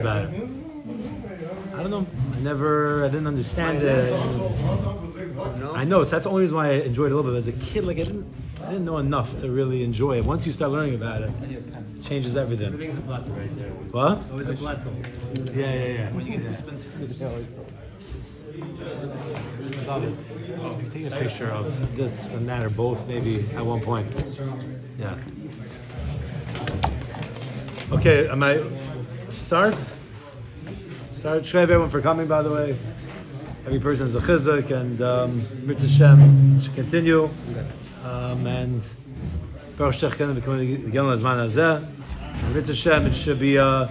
about it. I don't know. I didn't understand it. I know, so that's the only reason why I enjoyed it a little bit. As a kid, like I didn't know enough to really enjoy it. Once you start learning about it, it changes everything. There's a platter right there. What? Always a platter. Yeah. When you get this If you take a picture of this and that or both, maybe at one point. Yeah. Okay, am I start? Shrev everyone for coming, by the way. Every person is a chizuk, and Mitzvah Shem should continue. And Baruch Shech becoming again Lazman Hazeh. Mitzvah Shem, it should be. I'll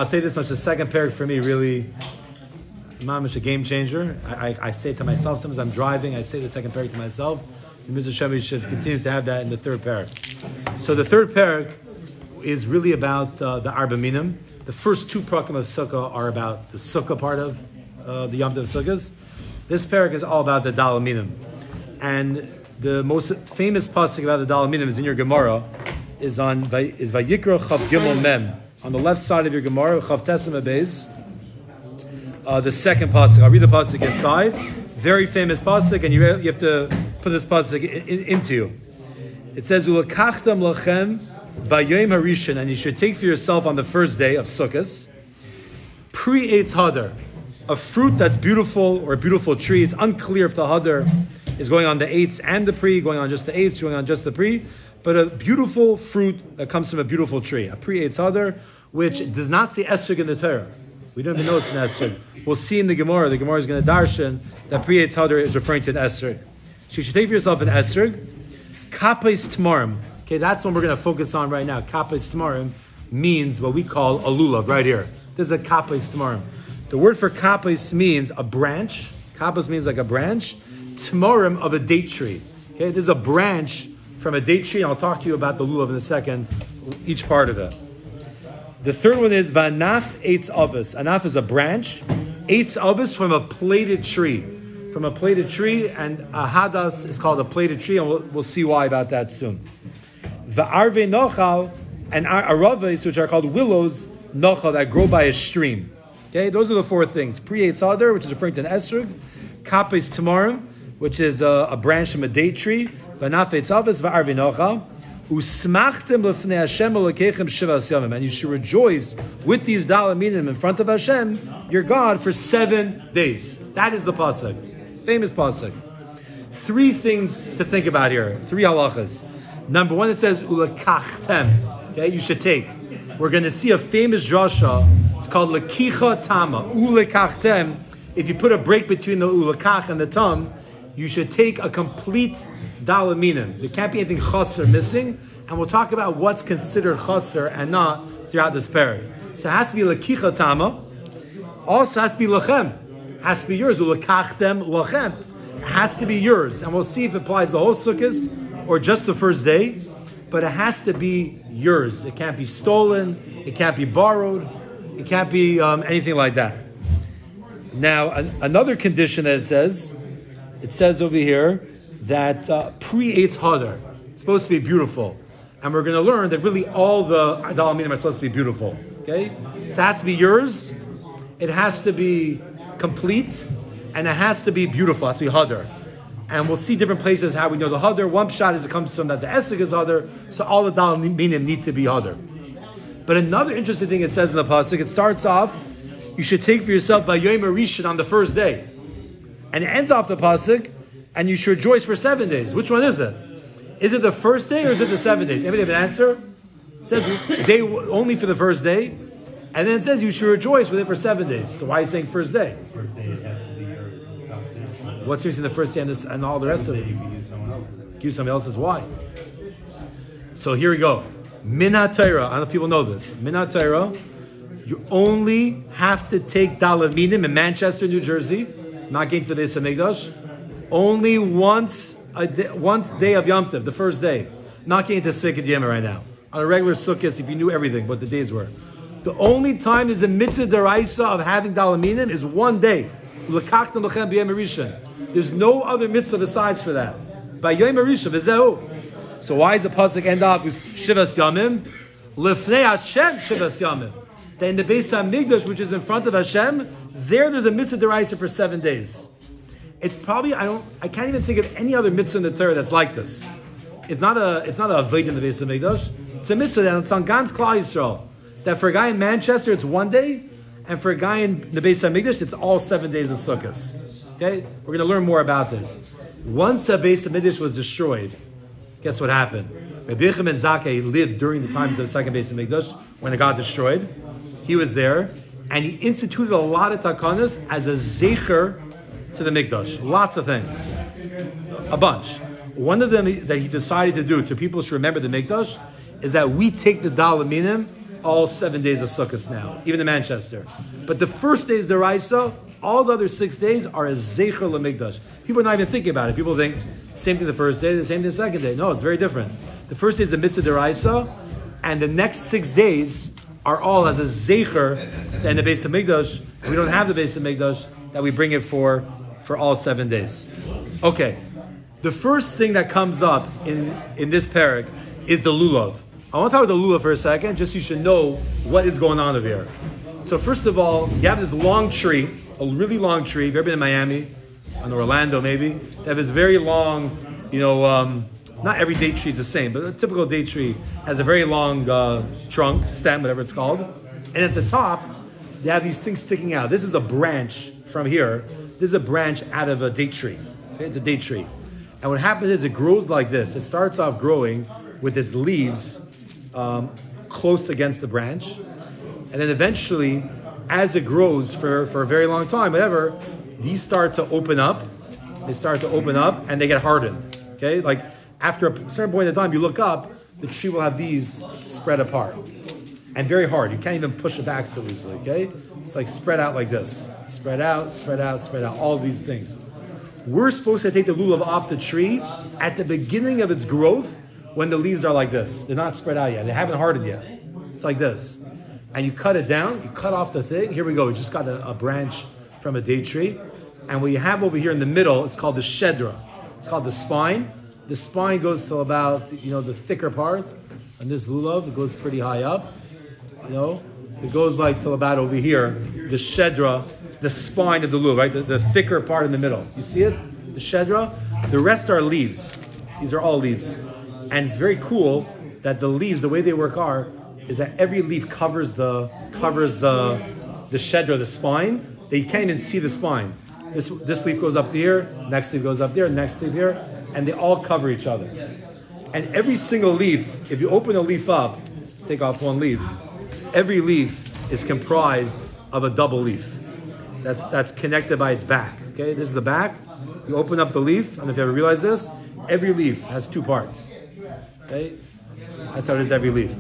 tell you this much: the second parak for me really, Mom, is a game changer. I say it to myself sometimes I'm driving. I say the second parak to myself. Mitzvah Shem, we should continue to have that in the third parak. So the third parak is really about the Arba Minim. The first two prakim of Sukkah are about the Sukkah part of the Yom Tov Sukkahs. This parak is all about the Dal Minim. And the most famous pasuk about the Dal Minim is in your Gemara, is Vayikra Chav Gimel Mem. On the left side of your Gemara, Chav Tesem Abeis. The second pasuk. I'll read the pasuk inside. Very famous pasuk, and you have to put this pasuk into you. It says, Ulakachtam lachem B'yom Harishon, and you should take for yourself on the first day of Sukkot, pre-Eitz Hadar, a fruit that's beautiful or a beautiful tree. It's unclear if the Hadar is going on the Eitz and the Pri, going on just the Eitz, going on just the Pri, but a beautiful fruit that comes from a beautiful tree, a pre-Eitz Hadar, which does not say Esrog in the Torah. We don't even know it's an Esrog. We'll see in the Gemara. The Gemara is going to darshan that pre-Eitz Hadar is referring to an Esrog. So you should take for yourself an Esrog, Kapes Tmarim. Okay, that's what we're going to focus on right now. Kapes Tmarim means what we call a lulav right here. This is a Kapes Tmarim. The word for Kapes means a branch. Kapes means like a branch. Tmarim of a date tree. Okay, this is a branch from a date tree. I'll talk to you about the lulav in a second, each part of it. The third one is Vanaf Eitz Avos. Anaf is a branch. Eitz Avos from a plaited tree. From a plaited tree, and a hadas is called a plaited tree, and we'll see why about that soon. Va'arve nochal and araves, which are called willows, nochal, that grow by a stream. Okay, those are the four things. Pre-Eitz Hadar, which is referring to an esrog. Kapes Tamarim, which is a branch from a date tree. Vanaf Eitz Avos, va'arve nochal. Usmachtem lefnei Hashem elokechem shivas yamim, and you should rejoice with these dalaminim in front of Hashem, your God, for 7 days. That is the pasuk, famous pasuk. Three things to think about here. Three halachas. Number one, it says ulakachtem. Okay, you should take. We're going to see a famous drasha. It's called lakicha tama. Ulakachtem. If you put a break between the ulakach and the tam, you should take a complete dalaminim. There can't be anything chaser missing, and we'll talk about what's considered chaser and not throughout this parak. So it has to be lakicha tama. Also has to be lachem. Has to be yours. Ulakachtem lachem. It has to be yours, and we'll see if it applies the whole sukkahs or just the first day, but it has to be yours. It can't be stolen, it can't be borrowed, it can't be anything like that. Now, another condition that it says over here that pre-Eitz Hadar, it's supposed to be beautiful. And we're going to learn that really all the dalaminim are supposed to be beautiful. Okay? So it has to be yours, it has to be complete, and it has to be beautiful, it has to be Hadar. And we'll see different places how we know the Hadar. One shot is it comes from that the Esek is Hadar, so all the dalaminim need to be Hadar. But another interesting thing it says in the pasuk, it starts off, you should take for yourself by Yom Rishon on the first day. And it ends off the pasuk, and you should rejoice for 7 days. Which one is it? Is it the first day or is it the 7 days? Anybody have an answer? It says day only for the first day, and then it says you should rejoice with it for 7 days. So why are you saying first day? First day it has to be yours. What's the reason the first day and all the rest of it? You can use someone else's. Use somebody else's. Why? So here we go. Minat Torah. I don't know if people know this. Minat Torah. You only have to take dalaminim in Manchester, New Jersey. Not getting to the Beis Hamikdash. Only once a day, one day of Yom Tov, the first day. Not getting to Svekid Yema right now. On a regular sukkah, if you knew everything, what the days were. The only time is a mitzvah deraisa of having dalaminim is one day. L'kachtem lachem b'yom harishon. There's no other mitzvah besides for that. By Yom Harishon, so why does the pasuk end off with Shivas Yamim? Lefnei Hashem Shivas Yamim. that in the Beis HaMikdash, which is in front of Hashem, there's a mitzvah deraisa for 7 days. It's probably, I can't even think of any other mitzvah in the Torah that's like this. It's not a avodah in the Beis HaMikdash. It's a mitzvah that it's on Gans Klal Yisrael. That for a guy in Manchester, it's 1 day, and for a guy in the Beis HaMikdash, it's all 7 days of Sukkot. Okay? We're going to learn more about this. Once the Beis HaMikdash was destroyed, guess what happened? Rabbi Yochanan ben Zakkai lived during the times of the second Beis HaMikdash, when it got destroyed. He was there, and he instituted a lot of takanas as a zecher to the Mikdash. Lots of things. A bunch. One of them that he decided to do, to people should remember the Mikdash, is that we take the Dal Minim all 7 days of Sukkot now, even in Manchester. But the first day is the Raisa, all the other 6 days are a zecher LaMikdash. People are not even thinking about it. People think, same thing the first day, the same thing the second day. No, it's very different. The first day is the mitzvah deraisa, and the next 6 days are all as a zecher in the Beis HaMikdash. We don't have the Beis HaMikdash, that we bring it for all 7 days. Okay, the first thing that comes up in this parak is the lulav. I want to talk about the lulav for a second, just so you should know what is going on over here. So first of all, you have this long tree, a really long tree. If you've ever been in Miami, in Orlando maybe, they have this very long, not every date tree is the same, but a typical date tree has a very long trunk, stem, whatever it's called. And at the top, they have these things sticking out. This is a branch from here. This is a branch out of a date tree. Okay? It's a date tree. And what happens is it grows like this. It starts off growing with its leaves close against the branch. And then eventually, as it grows for a very long time, whatever, these start to open up. They start to open up and they get hardened. Okay? Like after a certain point in time, you look up, the tree will have these spread apart. And very hard. You can't even push it back so easily. Okay? It's like spread out like this. Spread out, spread out, spread out. All these things. We're supposed to take the lulav off the tree at the beginning of its growth when the leaves are like this. They're not spread out yet. They haven't hardened yet. It's like this. And you cut it down. You cut off the thing. Here we go. We just got a branch from a date tree. And what you have over here in the middle, it's called the shedra. It's called the spine. The spine goes to about, the thicker part. And this lulav, it goes pretty high up. It goes like till about over here. The shedra, the spine of the lulav, right? The thicker part in the middle. You see it? The shedra. The rest are leaves. These are all leaves. And it's very cool that the leaves, the way they work is that every leaf covers the shedra, the spine. That you can't even see the spine. This leaf goes up here, next leaf goes up there, next leaf here, and they all cover each other. And every single leaf, if you open a leaf up, take off one leaf, every leaf is comprised of a double leaf. That's connected by its back. Okay, this is the back. You open up the leaf, I don't know if you ever realize this, every leaf has 2 parts. Okay? That's how it is every leaf.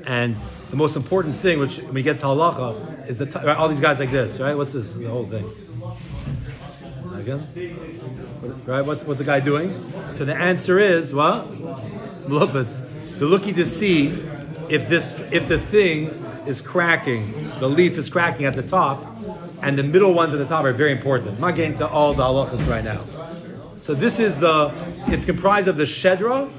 And the most important thing, which when we get to halacha, is right, all these guys like this, right? What's this? The whole thing. Second. Right? What's the guy doing? So the answer is what? Mlupitz. They're looking to see if the thing is cracking, the leaf is cracking at the top, and the middle ones at the top are very important. I'm not getting to all the halachas right now. So this is it's comprised of the shedra,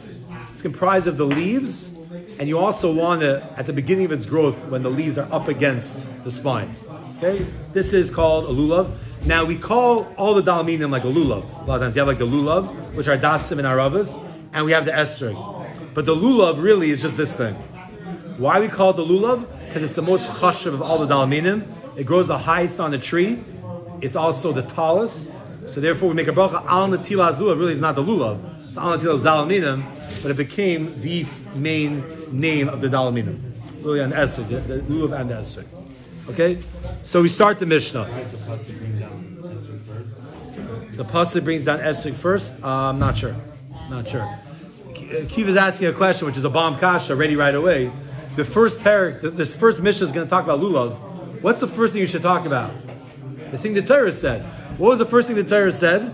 it's comprised of the leaves, and you also want to, at the beginning of its growth, when the leaves are up against the spine. Okay? This is called a lulav. Now we call all the dalminim like a lulav. A lot of times you have like the lulav, which are dasim and aravas, and we have the esrog. But the lulav really is just this thing. Why we call it the lulav? Because it's the most chashav of all the dalminim. It grows the highest on the tree. It's also the tallest. So therefore we make a bracha al natilas lulav. Really, it's not the lulav. It's al natilas dalminim, but it became the main name of the dalminim. Really, on the esrog, the lulav and the esrog. Okay, so we start the Mishnah. The pasuk brings down esrog first. I'm not sure. Kiv is asking a question, which is a bomb kasha, ready right away. The first parak, this first Mishnah is going to talk about lulav. What's the first thing you should talk about? The thing the Torah said. What was the first thing the Torah said?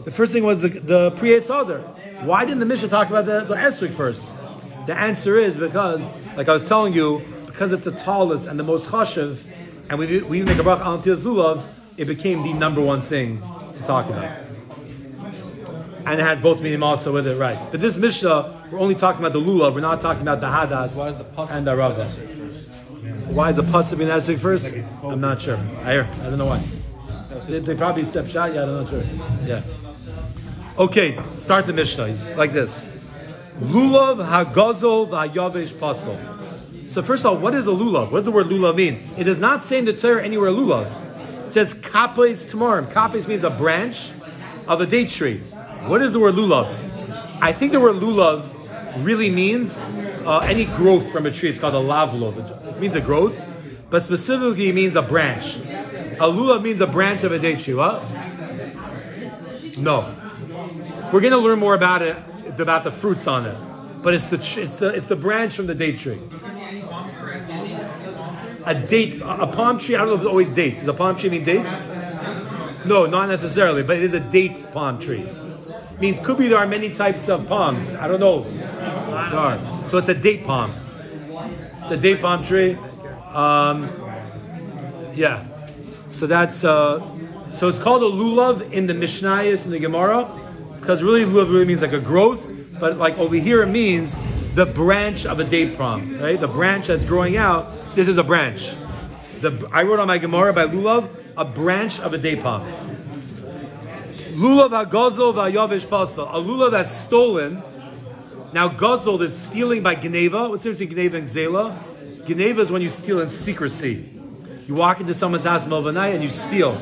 The first thing was the Priyat Sadar. Why didn't the Mishnah talk about the esrog first? The answer is because, like I was telling you, because it's the tallest and the most chashiv, and we make a bracha al natilas lulav, it became the number one thing to talk about. And it has both meaning also with it, right? But this Mishnah, we're only talking about the lulav. We're not talking about the hadas and the ravas. Why is the pasuk being asked first? Like it's I'm not sure. I don't know why. They probably step shot. Yeah, I'm not sure. Yeah. Okay, start the Mishnah. He's like this. Lulav hagazol v'hayavesh pasol. So first of all, what is a lulav? What does the word lulav mean? It does not say in the Torah anywhere lulav. It says kapes tamarim. Kapes means a branch of a date tree. What is the word lulav? I think the word lulav really means any growth from a tree. It's called a lavlov. It means a growth, but specifically it means a branch. A lulav means a branch of a date tree. What? No. We're going to learn more about it, about the fruits on it, but it's the branch from the date tree. A palm tree. I don't know if it's always dates. Does a palm tree mean dates? No, not necessarily, but it is a date palm tree. Means could be there are many types of palms. I don't know. There are. So it's a date palm. It's a date palm tree. Yeah. So that's so it's called a lulav in the Mishnayos in the Gemara because really lulav really means like a growth, but like over here it means the branch of a date palm, right? The branch that's growing out. This is a branch. I wrote on my Gemara by lulav a branch of a date palm. Lulav hagazol v'hayavesh pasol. A lulav that's stolen. Now gazol is stealing by geneva. What's the difference between geneva and gzela? Geneva is when you steal in secrecy. You walk into someone's house in the middle of the night and you steal.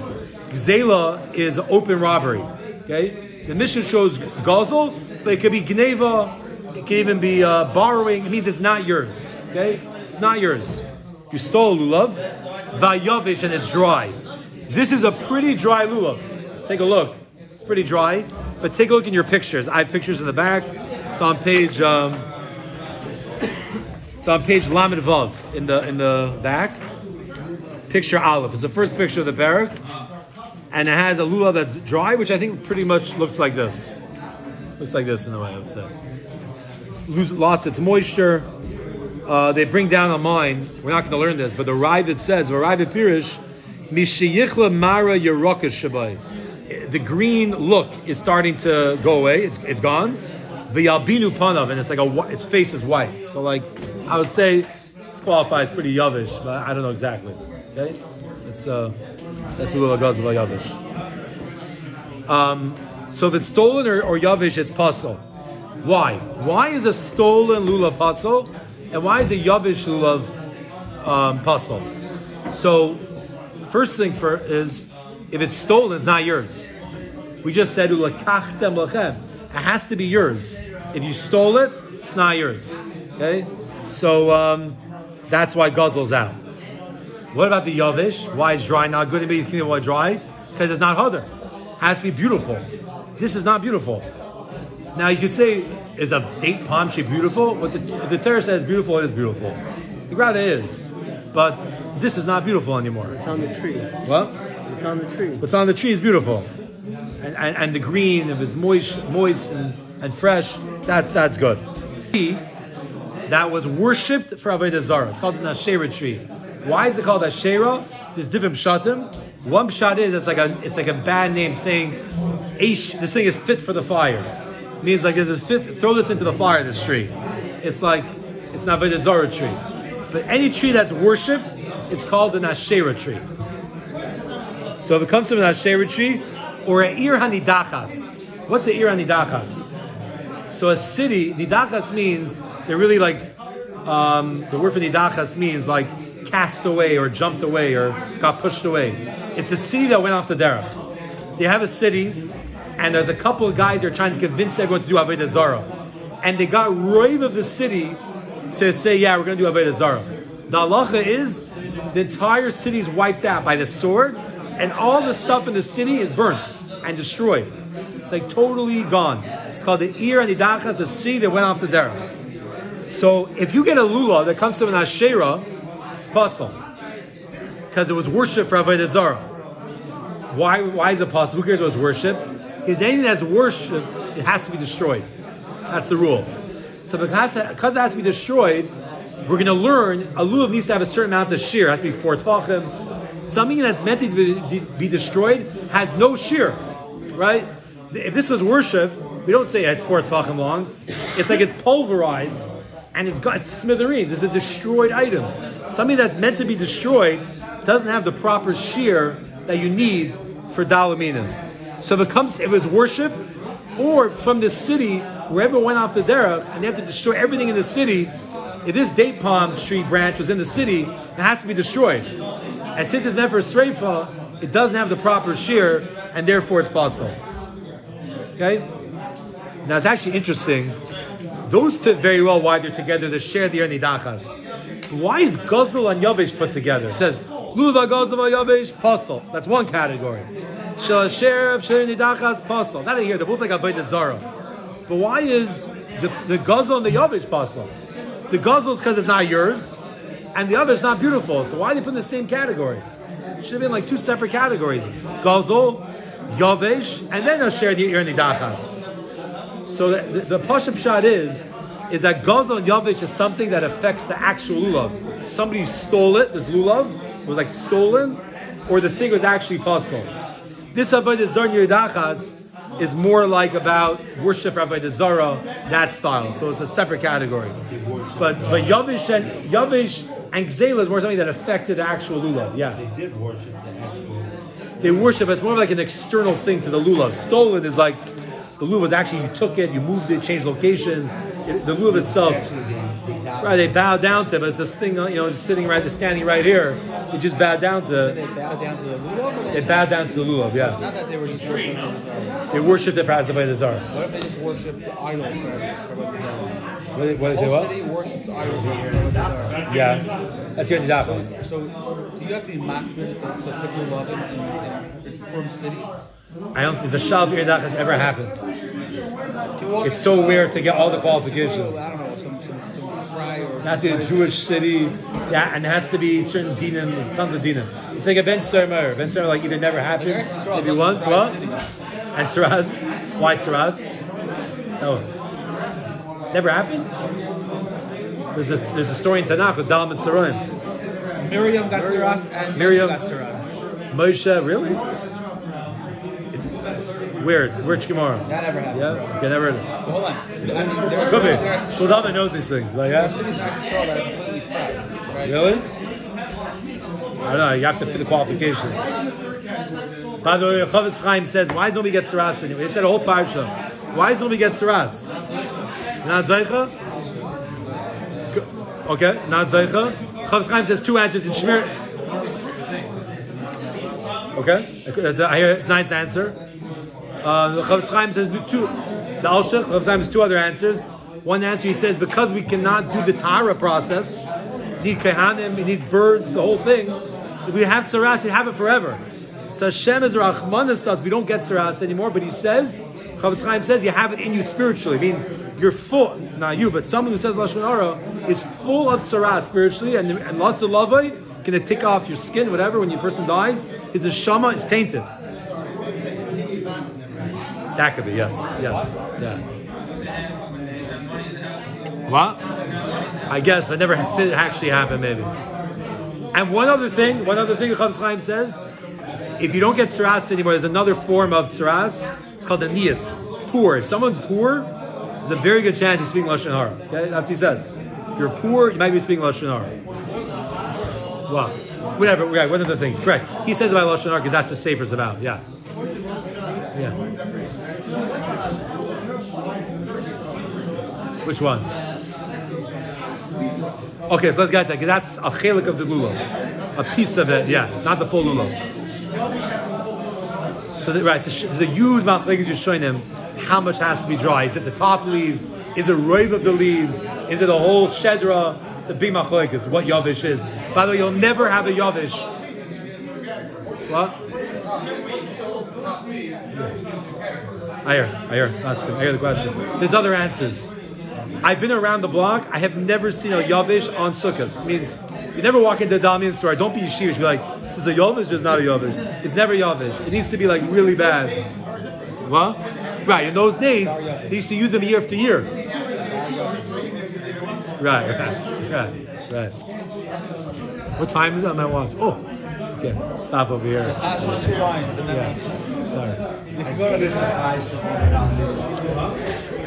Gzela is open robbery. Okay? The Mishnah shows gazol, but it could be geneva. It can even be borrowing. It means it's not yours. Okay? It's not yours. You stole a lulav, v'hayavesh, and it's dry. This is a pretty dry lulav. Take a look. It's pretty dry, but take a look in your pictures. I have pictures in the back. It's on page. It's on page Lamed Vav in the back. Picture Aleph. It's the first picture of the parak, and it has a lulav that's dry, which I think pretty much looks like this. Looks like this in a way, I would say. Lost its moisture. They bring down a mine. We're not going to learn this, but the Ravid says, "Ravid Pirish, mishiyichla mara yerokas shabai." The green look is starting to go away. It's gone. V'yalbinu panav, and it's like its face is white. So like I would say this qualifies pretty yavish, but I don't know exactly. Okay, that's a little agaz of yavish. So if it's stolen or yavish, it's pasol. Why? Why is a stolen lulav pasol, and why is a yavish lulav pasol? So first thing is if it's stolen, it's not yours. We just said ulakachtem lachem. It has to be yours. If you stole it, it's not yours. Okay, so that's why guzzles out. What about the yavish? Why is dry not good? Anybody think why dry? Because it's not hadar. It has to be beautiful. This is not beautiful. Now you could say, is a date palm tree beautiful? What if the Torah says beautiful, it is beautiful. The rather is, but this is not beautiful anymore. It's on the tree. What? It's on the tree. What's on the tree is beautiful, and the green, if it's moist and fresh, that's good. Tree that was worshipped for Avodah Zarah. It's called an Asherah tree. Why is it called Asherah? There's different pshatim. One pshat is it's like a bad name saying, this thing is fit for the fire. It means like there's a fit. Throw this into the fire. This tree. It's like it's an Avodah Zarah tree. But any tree that's worshipped is called an Asherah tree. So if it comes from an Asherah tree or an Ir Hanidachas, what's an Ir Hanidachas? So a city, Nidachas means they're really like the word for Nidachas means like cast away or jumped away or got pushed away. It's a city that went off the derech. They have a city, and there's a couple of guys that are trying to convince everyone to do Avodah Zarah, and they got roiv of the city to say, yeah, we're going to do Avodah Zarah. The halacha is the entire city is wiped out by the sword, and all the stuff in the city is burnt and destroyed. It's like totally gone. It's called the Ir Hanidachas, the city that went off the derech. So if you get a lulav that comes from an Asherah, it's pasal because it was worshipped for Avodah Zarah. Why is it pasal? Who cares what it's worshipped? Because anything that's worshipped, it has to be destroyed. That's the rule. So because it has to be destroyed, we're going to learn a lulav needs to have a certain amount of shear. It has to be 4 tefachim. Something that's meant to be destroyed has no shear, right? If this was worshipped, we don't say it's 4 tefachim long. It's like it's pulverized, and it's smithereens. It's a destroyed item. Something that's meant to be destroyed doesn't have the proper shear that you need for dalamina. So if it was worship, or it's from this city, wherever went off the derech, and they have to destroy everything in the city. If this date palm tree branch was in the city, it has to be destroyed. And since it's meant for sreifa, it doesn't have the proper shear, and therefore it's possible. Okay? Now it's actually interesting. Those fit very well why they're together. They share the nidachas. Why is Gazel and Yavish put together? It says, Lula Gazel Yavish, puzzle. That's one category. Shall share of share nidachas, puzzle. Not here, they're both like Avodah Zarah. But why is the Gazel and the Yavish puzzle? The Gazel is because it's not yours, and the other is not beautiful. So why are they put in the same category? It should have been like two separate categories. Gazel, Yavish, and then share the nidachas. So the Pashup shot is that Gazel and Yavish is something that affects the actual lulav. Somebody stole it, this lulav was like stolen, or the thing was actually puzzled. This Avodah Zarah Yidachas is more like about worship for Avodah Zarah, that style. So it's a separate category. But Yavish and Gzela is more something that affected the actual lulav. Yeah. They did worship the actual. They worship, it's more like an external thing to the lulav. Stolen is like the lulav was actually, you took it, you moved it, changed locations. The lulav itself, right? They bow down to it, but it's this thing, just sitting right, standing right here. They just bow down to. So they bow down to the lulav. They bow down to the lulav, yeah. It's not that they were just worshiping the Zarah. They worshipped it for Avodah Zarah. What if they just worshipped the idols for Avodah Zarah? What The they whole what? city worships idols for Avodah Zarah. Yeah, that's your nidachas. So do you have to be makbid to put lulav in from cities? I don't. Is a shav nidachas ever happened? It's so weird to get all the qualifications. I don't know, some fry or. It has to be a Jewish city, yeah, and it has to be certain dinim. There's tons of dinim. It's like a Ben Sermer. Ben Sermer like either never happened, maybe once, what? And Saraz. Why Saraz? No, never happened. There's a story in Tanakh with Dam and Sarim. Miriam got Saras and Miriam got Saras. Moshe, really? Weird. Which Gemara? That never happened. Yeah, okay, never heard of it. But hold on. I mean, there are Could be. cities that So Dama knows these things, but yeah. cities that actually saw that are completely flat, right? Really? I don't know, you have to fit the qualifications. By the way, Chavetz Chaim says, why does nobody get Saras anyway? He said a whole parsha. Why does nobody get Saras? Not Zaycha? Okay, not Zaycha. Chavetz Chaim says two answers in Shmir. Okay, I hear it's a nice answer. The Chavetz Chaim says two. The Alshach, Chavetz Chaim has two other answers. One answer he says, because we cannot do the Tahara process, you need Kehanim, you need birds, the whole thing. If we have Tzaras, we have it forever. So Hashem is Rachmanis to us, we don't get Tzaras anymore, but he says, Chavetz Chaim says, you have it in you spiritually. It means you're full, not you, but someone who says Lashon Hara is full of Tzaras spiritually, and Lasa Lavai can tick off your skin, whatever, when your person dies, his neshama is tainted. That could be, yes, yeah. What? I guess, but never actually happened, maybe. And one other thing Chavetz Chaim says, if you don't get tzaras anymore, there's another form of tzaras. It's called aniyas, poor. If someone's poor, there's a very good chance he's speaking Lashon Hara. Okay, that's what he says. If you're poor, you might be speaking Lashon Hara. Well, whatever. Right, one of the things. Correct. He says about Lashon Hara because that's the safer about. Yeah. Which one? Okay, so let's get that, because that's a chelik of the lulav. A piece of it, yeah, not the full lulav. So, right, it's a huge machlekes you're showing him how much has to be dry. Is it the top leaves? Is it rove of the leaves? Is it a whole shedra? It's a big machlekes, what yavish is. By the way, you'll never have a yavish. What? I hear the question. There's other answers. I've been around the block. I have never seen a yavish on sukkahs. It means you never walk into the Damian store. Don't be yeshivish. Be like, this is a yavish or it's not a yavish? It's never yavish. It needs to be like really bad. What? Right. In those days, they used to use them year after year. Right. What time is it on my watch? Oh, okay. Stop over here. 2 lines. And then Sorry. I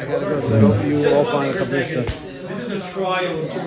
gotta go, so I hope you all find a couple of stuff. trial in terms of